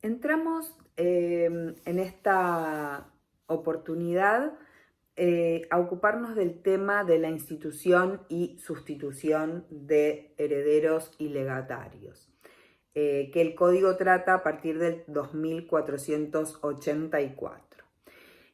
Entramos en esta oportunidad a ocuparnos del tema de la institución y sustitución de herederos y legatarios, que el Código trata a partir del 2484.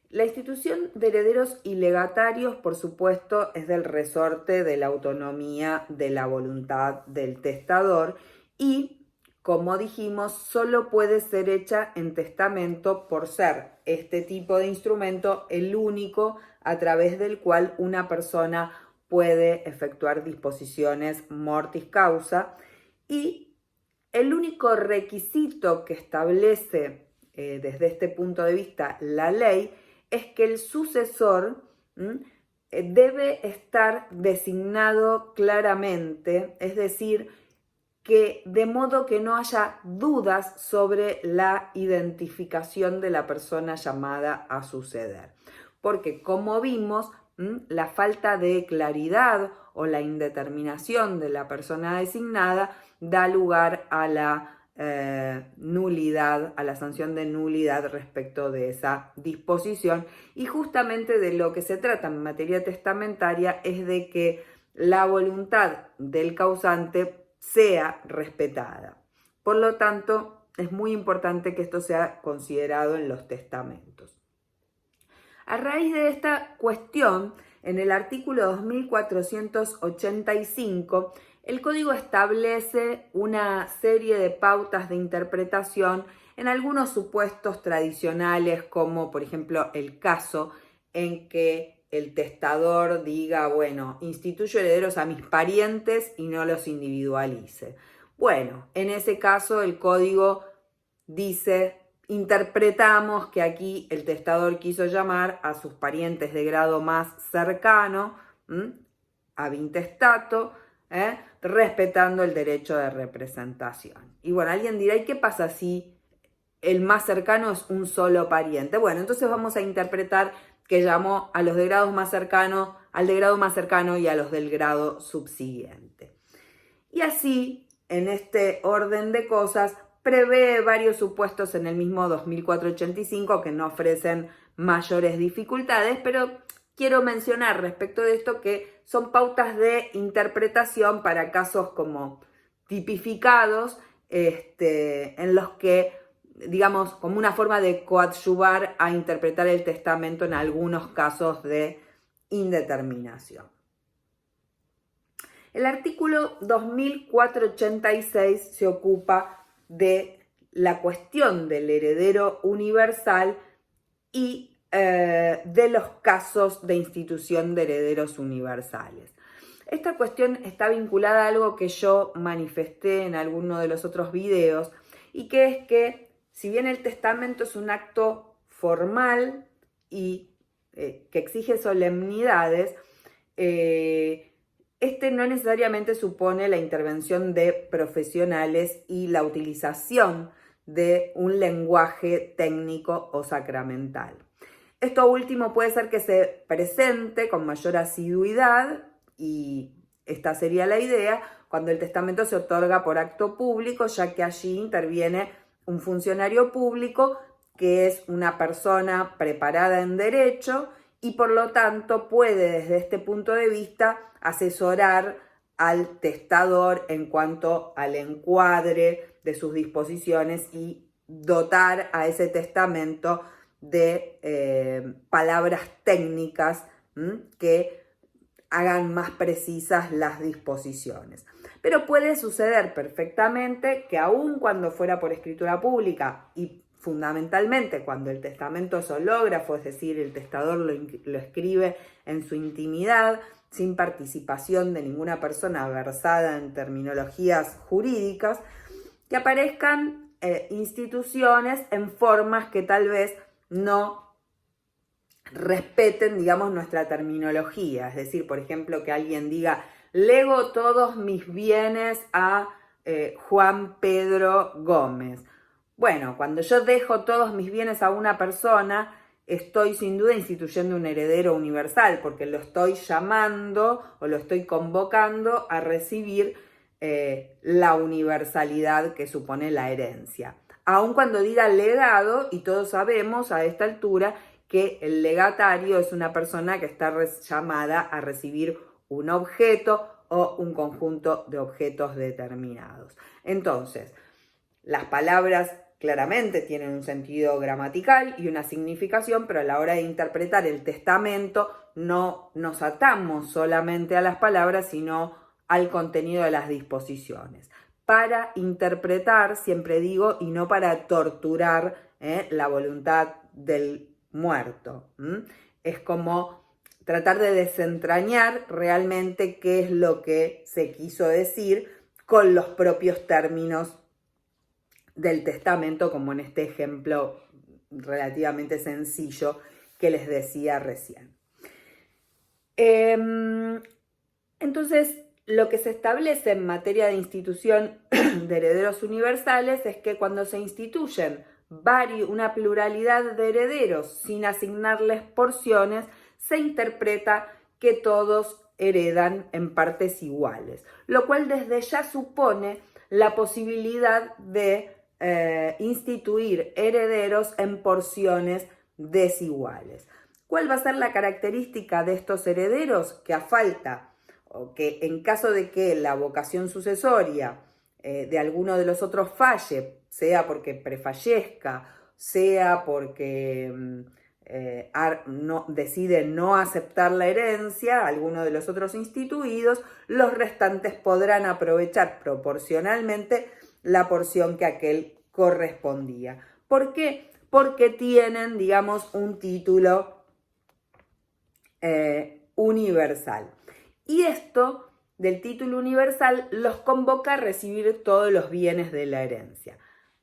La institución de herederos y legatarios, por supuesto, es del resorte de la autonomía de la voluntad del testador y, como dijimos, solo puede ser hecha en testamento por ser este tipo de instrumento el único a través del cual una persona puede efectuar disposiciones mortis causa, y el único requisito que establece desde este punto de vista la ley es que el sucesor debe estar designado claramente, es decir, que de modo que no haya dudas sobre la identificación de la persona llamada a suceder. Porque, como vimos, la falta de claridad o la indeterminación de la persona designada da lugar a la nulidad, a la sanción de nulidad respecto de esa disposición, y justamente de lo que se trata en materia testamentaria es de que la voluntad del causante sea respetada. Por lo tanto, es muy importante que esto sea considerado en los testamentos. A raíz de esta cuestión, en el artículo 2485, el Código establece una serie de pautas de interpretación en algunos supuestos tradicionales, como por ejemplo el caso en que el testador diga, bueno, instituyo herederos a mis parientes y no los individualice. Bueno, en ese caso el Código dice, interpretamos que aquí el testador quiso llamar a sus parientes de grado más cercano, ab intestato, respetando el derecho de representación. Y bueno, alguien dirá, ¿y qué pasa si el más cercano es un solo pariente? Bueno, entonces vamos a interpretar que llamó a los de grado más cercano, al de grado más cercano y a los del grado subsiguiente. Y así, en este orden de cosas, prevé varios supuestos en el mismo 2485 que no ofrecen mayores dificultades, pero quiero mencionar respecto de esto que son pautas de interpretación para casos como tipificados, en los que, digamos, como una forma de coadyuvar a interpretar el testamento en algunos casos de indeterminación. El artículo 2486 se ocupa de la cuestión del heredero universal y de los casos de institución de herederos universales. Esta cuestión está vinculada a algo que yo manifesté en alguno de los otros videos, y que es que si bien el testamento es un acto formal y que exige solemnidades, este no necesariamente supone la intervención de profesionales y la utilización de un lenguaje técnico o sacramental. Esto último puede ser que se presente con mayor asiduidad, y esta sería la idea, cuando el testamento se otorga por acto público, ya que allí interviene un funcionario público que es una persona preparada en derecho y por lo tanto puede desde este punto de vista asesorar al testador en cuanto al encuadre de sus disposiciones y dotar a ese testamento de palabras técnicas que hagan más precisas las disposiciones. Pero puede suceder perfectamente que aun cuando fuera por escritura pública y fundamentalmente cuando el testamento es hológrafo, es decir, el testador lo escribe en su intimidad, sin participación de ninguna persona versada en terminologías jurídicas, que aparezcan instituciones en formas que tal vez no respeten, digamos, nuestra terminología. Es decir, por ejemplo, que alguien diga, lego todos mis bienes a Juan Pedro Gómez. Bueno, cuando yo dejo todos mis bienes a una persona, estoy sin duda instituyendo un heredero universal, porque lo estoy llamando o lo estoy convocando a recibir la universalidad que supone la herencia. Aun cuando diga legado, y todos sabemos a esta altura que el legatario es una persona que está llamada a recibir un objeto o un conjunto de objetos determinados. Entonces, las palabras claramente tienen un sentido gramatical y una significación, pero a la hora de interpretar el testamento no nos atamos solamente a las palabras, sino al contenido de las disposiciones. Para interpretar, siempre digo, y no para torturar la voluntad del muerto. Es como tratar de desentrañar realmente qué es lo que se quiso decir con los propios términos del testamento, como en este ejemplo relativamente sencillo que les decía recién. Entonces, lo que se establece en materia de institución de herederos universales es que cuando se instituyen una pluralidad de herederos sin asignarles porciones, se interpreta que todos heredan en partes iguales, lo cual desde ya supone la posibilidad de instituir herederos en porciones desiguales. ¿Cuál va a ser la característica de estos herederos? Que a falta, o que en caso de que la vocación sucesoria de alguno de los otros falle, sea porque prefallezca, sea porque decide no aceptar la herencia, alguno de los otros instituidos, los restantes podrán aprovechar proporcionalmente la porción que a aquel correspondía. ¿Por qué? Porque tienen, digamos, un título universal. Y esto del título universal los convoca a recibir todos los bienes de la herencia.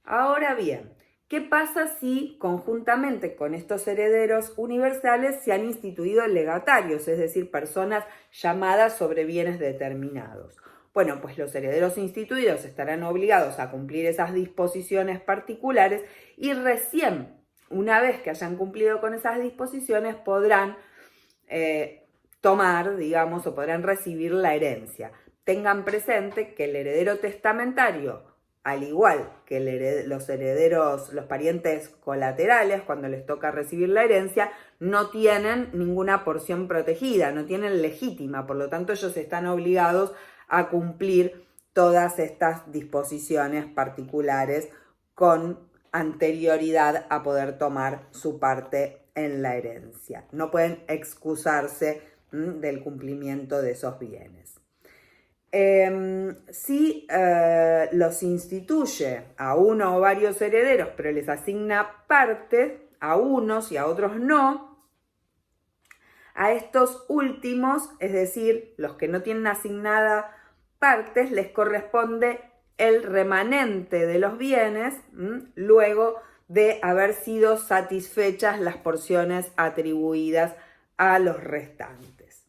Ahora bien, ¿qué pasa si conjuntamente con estos herederos universales se han instituido legatarios, es decir, personas llamadas sobre bienes determinados? Bueno, pues los herederos instituidos estarán obligados a cumplir esas disposiciones particulares y recién, una vez que hayan cumplido con esas disposiciones, podrán tomar, digamos, o podrán recibir la herencia. Tengan presente que el heredero testamentario, al igual que los parientes colaterales, cuando les toca recibir la herencia, no tienen ninguna porción protegida, no tienen legítima, por lo tanto ellos están obligados a cumplir todas estas disposiciones particulares con anterioridad a poder tomar su parte en la herencia. No pueden excusarse del cumplimiento de esos bienes. Si los instituye a uno o varios herederos, pero les asigna partes, a unos y a otros no, a estos últimos, es decir, los que no tienen asignada partes, les corresponde el remanente de los bienes luego de haber sido satisfechas las porciones atribuidas a los restantes.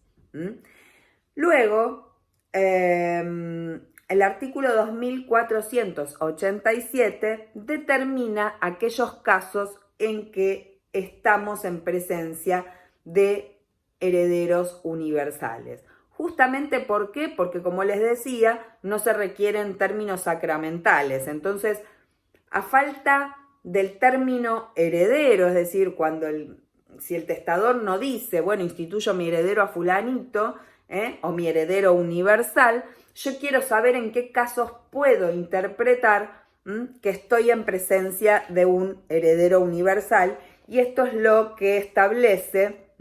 Luego, el artículo 2487 determina aquellos casos en que estamos en presencia de herederos universales. Justamente, ¿por qué? Porque, como les decía, no se requieren términos sacramentales. Entonces, a falta del término heredero, es decir, si el testador no dice, bueno, instituyo mi heredero a fulanito, o mi heredero universal, yo quiero saber en qué casos puedo interpretar que estoy en presencia de un heredero universal, y esto es lo que establece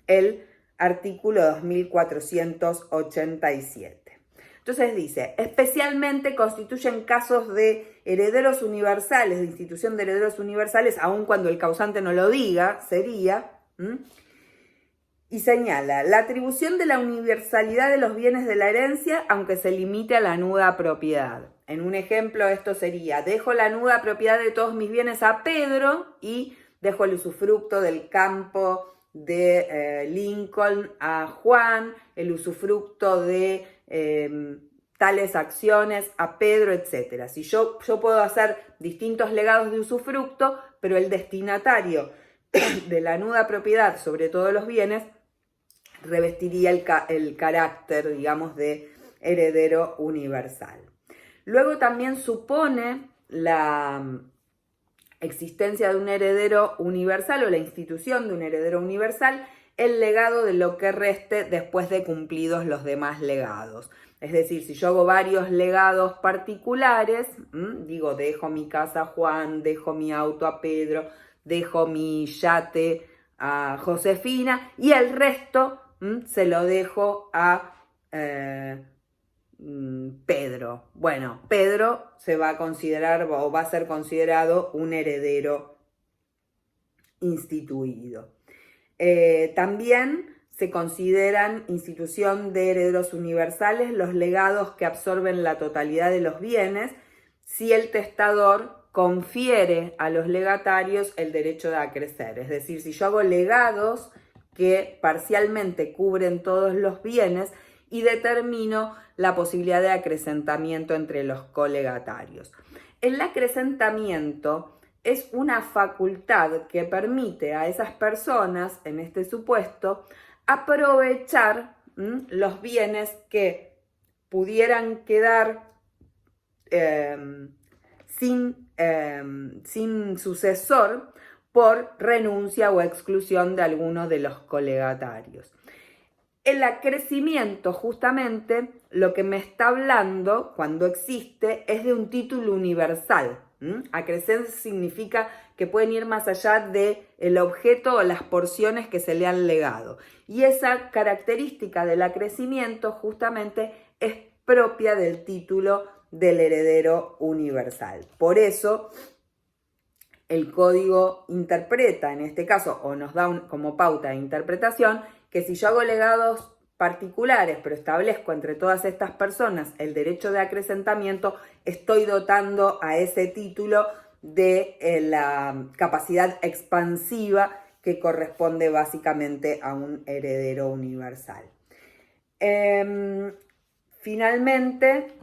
el artículo 2487. Entonces dice, especialmente constituyen casos de herederos universales, de institución de herederos universales, aun cuando el causante no lo diga, sería, y señala, la atribución de la universalidad de los bienes de la herencia, aunque se limite a la nuda propiedad. En un ejemplo, esto sería, dejo la nuda propiedad de todos mis bienes a Pedro y dejo el usufructo del campo de Lincoln a Juan, el usufructo de tales acciones a Pedro, etc. Si yo puedo hacer distintos legados de usufructo, pero el destinatario de la nuda propiedad sobre todos los bienes revestiría el carácter, digamos, de heredero universal. Luego también supone la existencia de un heredero universal o la institución de un heredero universal el legado de lo que reste después de cumplidos los demás legados. Es decir, si yo hago varios legados particulares, digo, dejo mi casa a Juan, dejo mi auto a Pedro, dejo mi yate a Josefina y el resto se lo dejo a Pedro. Bueno, Pedro se va a considerar o va a ser considerado un heredero instituido. También se consideran institución de herederos universales los legados que absorben la totalidad de los bienes si el testador confiere a los legatarios el derecho de acrecer. Es decir, si yo hago legados que parcialmente cubren todos los bienes y determino la posibilidad de acrecentamiento entre los colegatarios. El acrecentamiento es una facultad que permite a esas personas, en este supuesto, aprovechar los bienes que pudieran quedar sin sucesor por renuncia o exclusión de alguno de los colegatarios. El acrecimiento, justamente, lo que me está hablando cuando existe es de un título universal. Acrecer significa que pueden ir más allá del objeto o las porciones que se le han legado. Y esa característica del acrecimiento justamente es propia del título del heredero universal. Por eso el código interpreta, en este caso, o nos da como pauta de interpretación, que si yo hago legados particulares, pero establezco entre todas estas personas el derecho de acrecentamiento, estoy dotando a ese título de la capacidad expansiva que corresponde básicamente a un heredero universal. Finalmente,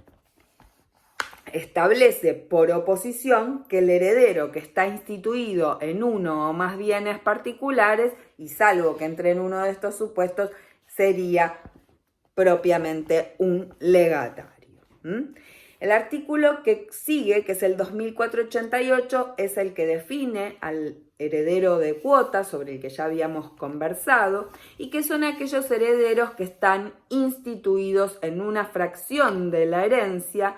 establece por oposición que el heredero que está instituido en uno o más bienes particulares, y salvo que entre en uno de estos supuestos, sería propiamente un legatario. El artículo que sigue, que es el 2488, es el que define al heredero de cuota, sobre el que ya habíamos conversado, y que son aquellos herederos que están instituidos en una fracción de la herencia,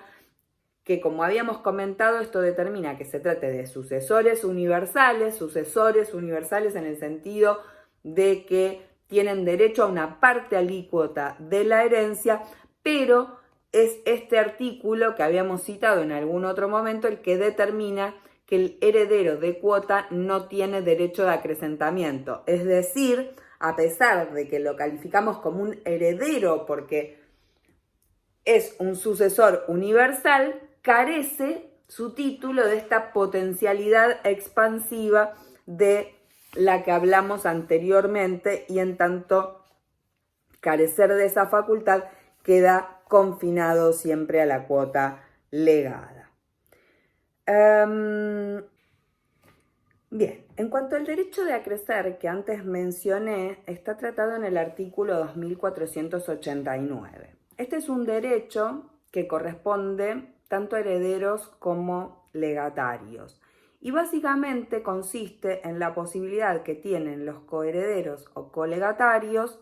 que, como habíamos comentado, esto determina que se trate de sucesores universales en el sentido de que tienen derecho a una parte alícuota de la herencia, pero es este artículo que habíamos citado en algún otro momento el que determina que el heredero de cuota no tiene derecho de acrecentamiento. Es decir, a pesar de que lo calificamos como un heredero porque es un sucesor universal, carece su título de esta potencialidad expansiva de la que hablamos anteriormente, y en tanto carecer de esa facultad queda confinado siempre a la cuota legada. Bien, en cuanto al derecho de acrecer que antes mencioné, está tratado en el artículo 2489. Este es un derecho que corresponde tanto a herederos como legatarios. Y básicamente consiste en la posibilidad que tienen los coherederos o colegatarios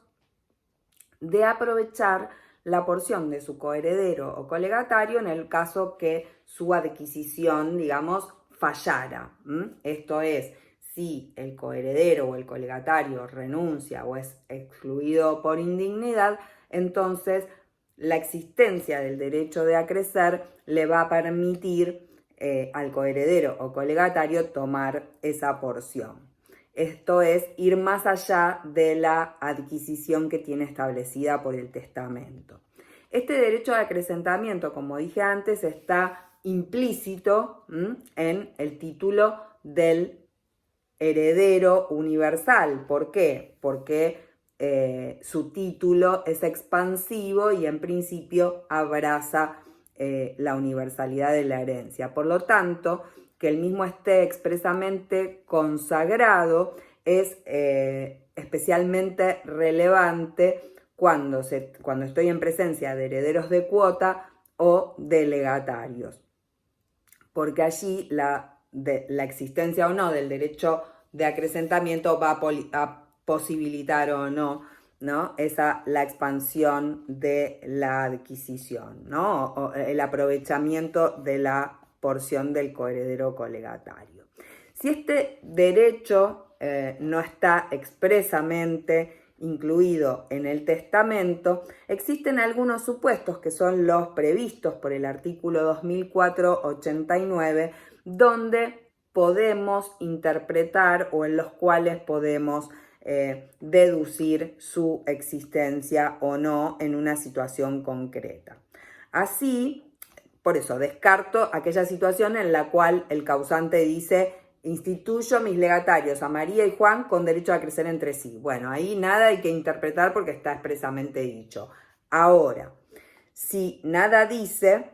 de aprovechar la porción de su coheredero o colegatario en el caso que su adquisición, digamos, fallara. Esto es, si el coheredero o el colegatario renuncia o es excluido por indignidad, entonces la existencia del derecho de acrecer le va a permitir al coheredero o colegatario tomar esa porción. Esto es ir más allá de la adquisición que tiene establecida por el testamento. Este derecho de acrecentamiento, como dije antes, está implícito en el título del heredero universal. ¿Por qué? Porque su título es expansivo y en principio abraza la universalidad de la herencia. Por lo tanto, que el mismo esté expresamente consagrado es especialmente relevante cuando estoy en presencia de herederos de cuota o de legatarios, porque allí la existencia o no del derecho de acrecentamiento va a posibilitar o no, la expansión de la adquisición, ¿no? O el aprovechamiento de la porción del coheredero colegatario. Si este derecho no está expresamente incluido en el testamento, existen algunos supuestos que son los previstos por el artículo 2004-89, donde podemos interpretar o en los cuales podemos deducir su existencia o no en una situación concreta. Así, por eso descarto aquella situación en la cual el causante dice: instituyo mis legatarios a María y Juan con derecho a crecer entre sí. Bueno, ahí nada hay que interpretar porque está expresamente dicho. Ahora, si nada dice,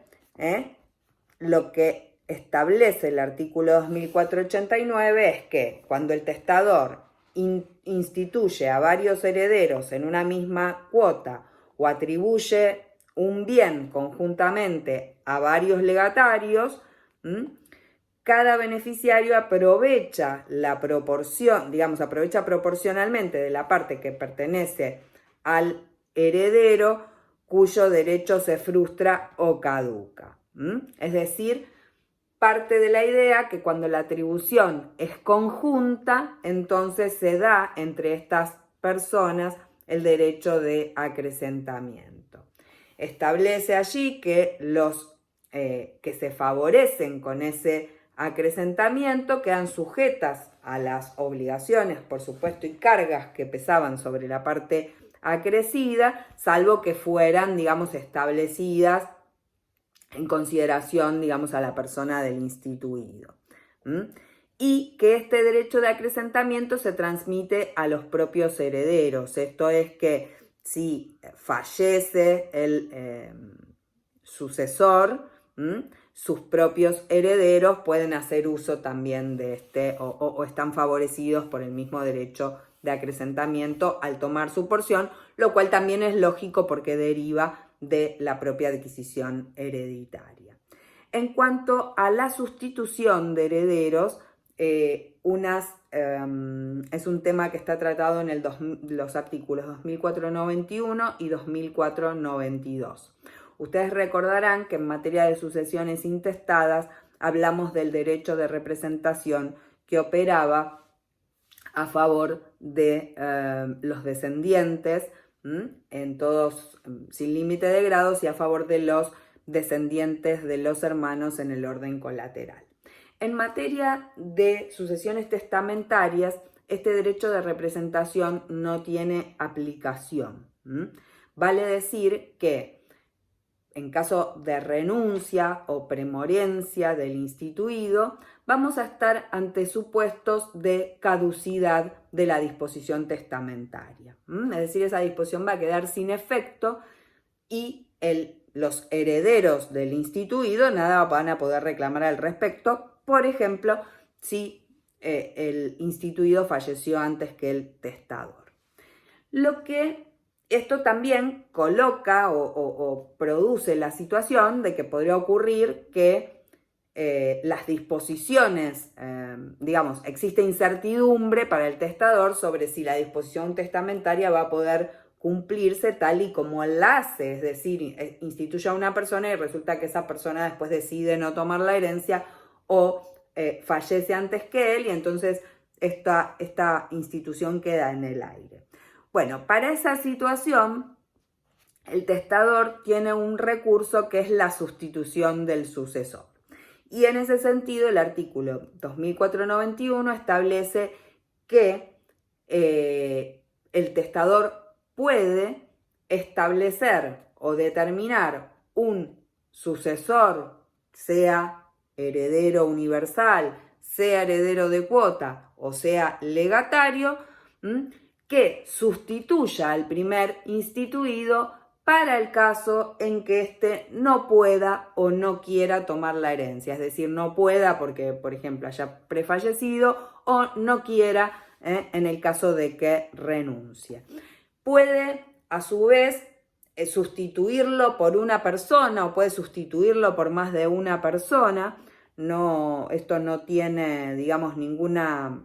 lo que establece el artículo 2489 es que cuando el testador instituye a varios herederos en una misma cuota o atribuye un bien conjuntamente a varios legatarios, cada beneficiario aprovecha la proporción, aprovecha proporcionalmente de la parte que pertenece al heredero cuyo derecho se frustra o caduca. Es decir, parte de la idea que cuando la atribución es conjunta, entonces se da entre estas personas el derecho de acrecentamiento. Establece allí que los que se favorecen con ese acrecentamiento quedan sujetas a las obligaciones, por supuesto, y cargas que pesaban sobre la parte acrecida, salvo que fueran, establecidas en consideración, a la persona del instituido. Y que este derecho de acrecentamiento se transmite a los propios herederos. Esto es que si fallece el sucesor, sus propios herederos pueden hacer uso también de este o están favorecidos por el mismo derecho de acrecentamiento al tomar su porción, lo cual también es lógico porque deriva de la propia adquisición hereditaria. En cuanto a la sustitución de herederos, es un tema que está tratado en los artículos 2491 y 2492. Ustedes recordarán que en materia de sucesiones intestadas hablamos del derecho de representación que operaba a favor de los descendientes, en todos sin límite de grados, y a favor de los descendientes de los hermanos en el orden colateral. En materia de sucesiones testamentarias, este derecho de representación no tiene aplicación. Vale decir que en caso de renuncia o premorencia del instituido, vamos a estar ante supuestos de caducidad de la disposición testamentaria. Es decir, esa disposición va a quedar sin efecto y los herederos del instituido nada van a poder reclamar al respecto, por ejemplo, si el instituido falleció antes que el testador. Esto también coloca o produce la situación de que podría ocurrir que las disposiciones, existe incertidumbre para el testador sobre si la disposición testamentaria va a poder cumplirse tal y como él la hace, es decir, instituye a una persona y resulta que esa persona después decide no tomar la herencia o fallece antes que él y entonces esta institución queda en el aire. Bueno, para esa situación, el testador tiene un recurso que es la sustitución del sucesor. Y en ese sentido, el artículo 2491 establece que el testador puede establecer o determinar un sucesor, sea heredero universal, sea heredero de cuota o sea legatario, que sustituya al primer instituido para el caso en que éste no pueda o no quiera tomar la herencia. Es decir, no pueda porque, por ejemplo, haya prefallecido o no quiera en el caso de que renuncie. Puede a su vez, sustituirlo por una persona o puede sustituirlo por más de una persona. Esto no tiene, digamos, ninguna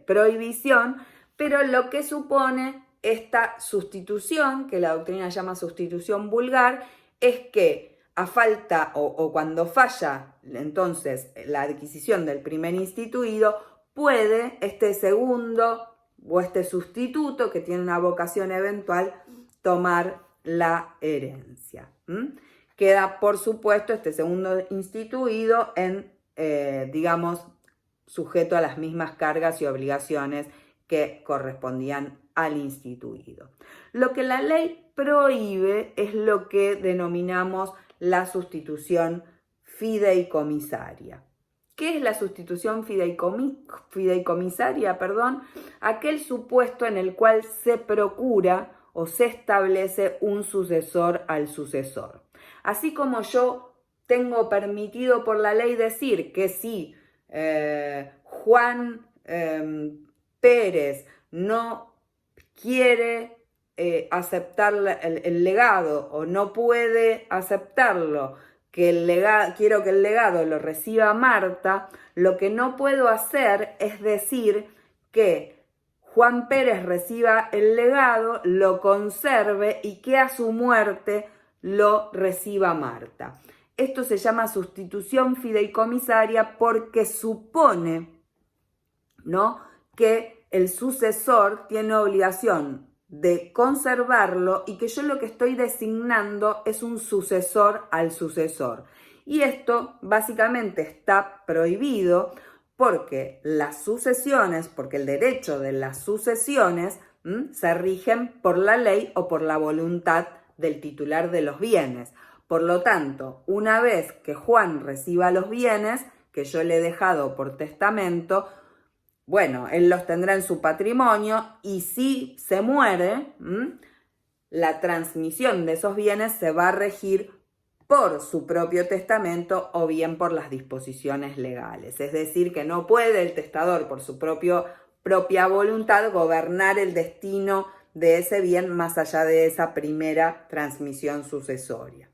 prohibición, pero lo que supone esta sustitución, que la doctrina llama sustitución vulgar, es que a falta o cuando falla entonces la adquisición del primer instituido, puede este segundo o este sustituto que tiene una vocación eventual tomar la herencia. Queda, por supuesto, este segundo instituido digamos, sujeto a las mismas cargas y obligaciones que correspondían al instituido. Lo que la ley prohíbe es lo que denominamos la sustitución fideicomisaria. ¿Qué es la sustitución fideicomisaria? Aquel supuesto en el cual se procura o se establece un sucesor al sucesor. Así como yo tengo permitido por la ley decir que si Juan Pérez no quiere aceptar el legado o no puede aceptarlo, quiero que el legado lo reciba Marta, lo que no puedo hacer es decir que Juan Pérez reciba el legado, lo conserve y que a su muerte lo reciba Marta. Esto se llama sustitución fideicomisaria porque supone, ¿no?, que el sucesor tiene obligación de conservarlo y que yo lo que estoy designando es un sucesor al sucesor. Y esto básicamente está prohibido porque porque el derecho de las sucesiones se rigen por la ley o por la voluntad del titular de los bienes. Por lo tanto, una vez que Juan reciba los bienes que yo le he dejado por testamento, bueno, él los tendrá en su patrimonio y si se muere, la transmisión de esos bienes se va a regir por su propio testamento o bien por las disposiciones legales. Es decir, que no puede el testador por su propia voluntad gobernar el destino de ese bien más allá de esa primera transmisión sucesoria.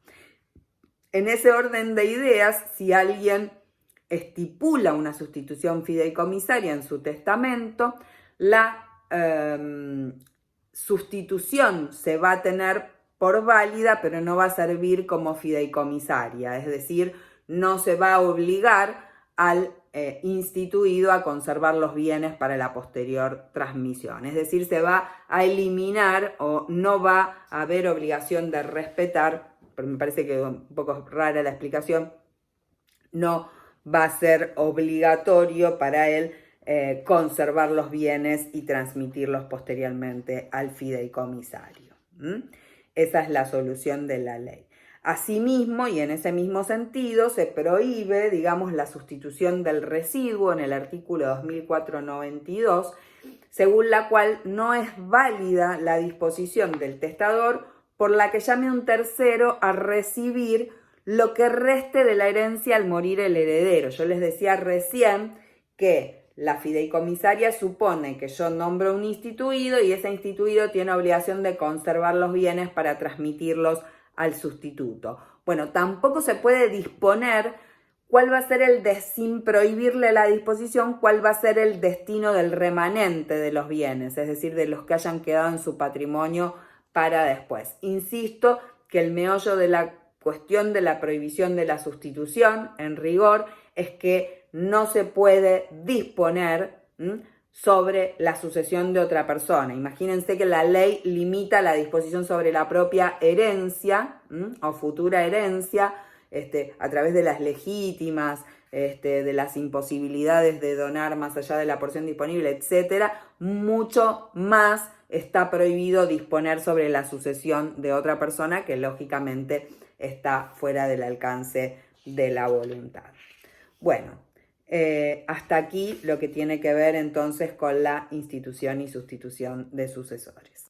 En ese orden de ideas, si alguien estipula una sustitución fideicomisaria en su testamento, la sustitución se va a tener por válida, pero no va a servir como fideicomisaria, es decir, no se va a obligar al instituido a conservar los bienes para la posterior transmisión, es decir, se va a eliminar o no va a haber obligación de respetar, pero me parece que es un poco rara la explicación, no va a ser obligatorio para él conservar los bienes y transmitirlos posteriormente al fideicomisario. Esa es la solución de la ley. Asimismo, y en ese mismo sentido, se prohíbe, digamos, la sustitución del residuo en el artículo 2492, según la cual no es válida la disposición del testador por la que llame a un tercero a recibir lo que reste de la herencia al morir el heredero. Yo les decía recién que la fideicomisaria supone que yo nombro un instituido y ese instituido tiene obligación de conservar los bienes para transmitirlos al sustituto. Bueno, tampoco se puede disponer cuál va a ser sin prohibirle la disposición, cuál va a ser el destino del remanente de los bienes, es decir, de los que hayan quedado en su patrimonio para después. Insisto que el meollo de la cuestión de la prohibición de la sustitución, en rigor, es que no se puede disponer sobre la sucesión de otra persona. Imagínense que la ley limita la disposición sobre la propia herencia o futura herencia a través de las legítimas, de las imposibilidades de donar más allá de la porción disponible, etcétera. Mucho más está prohibido disponer sobre la sucesión de otra persona que lógicamente está fuera del alcance de la voluntad. Bueno, hasta aquí lo que tiene que ver entonces con la institución y sustitución de sucesores.